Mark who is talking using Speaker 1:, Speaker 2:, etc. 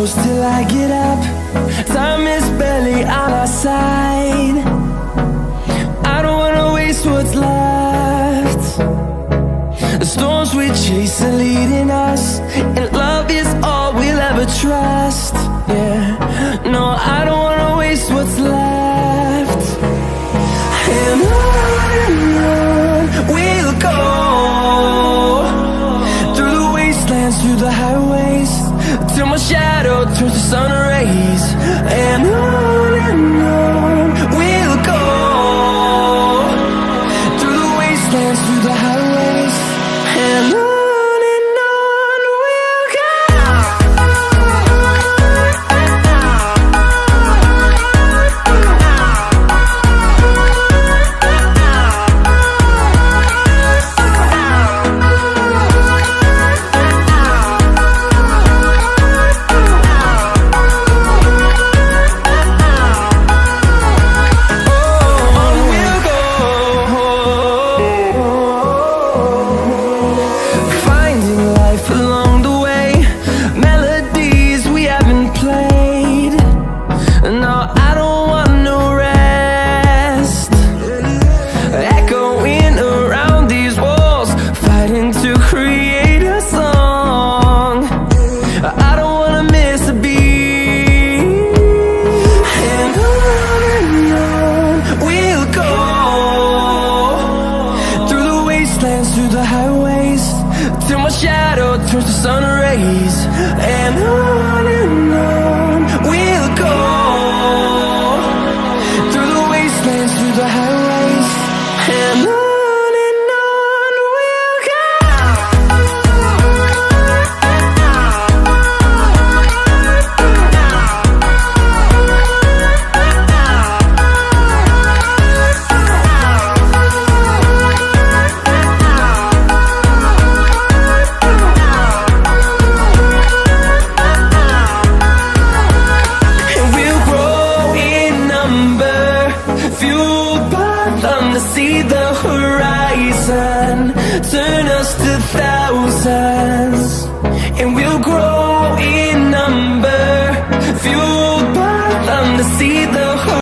Speaker 1: close till I get up. Time is barely on our side. I don't wanna waste what's left. The storms we chase are leading us, and love is all we'll ever trust. Yeah, no, I don't wanna waste what's left. And on we'll go, through the wastelands, through the highways, till my shadow turns to sun rays. And on we'll go, through the wastelands, through the highways, and on we'll go. Through the highways, till my shadow turns to sun rays. And on we'll go, through the wastelands, through the highways, and on we'll go. To see the horizon turn us to thousands, and we'll grow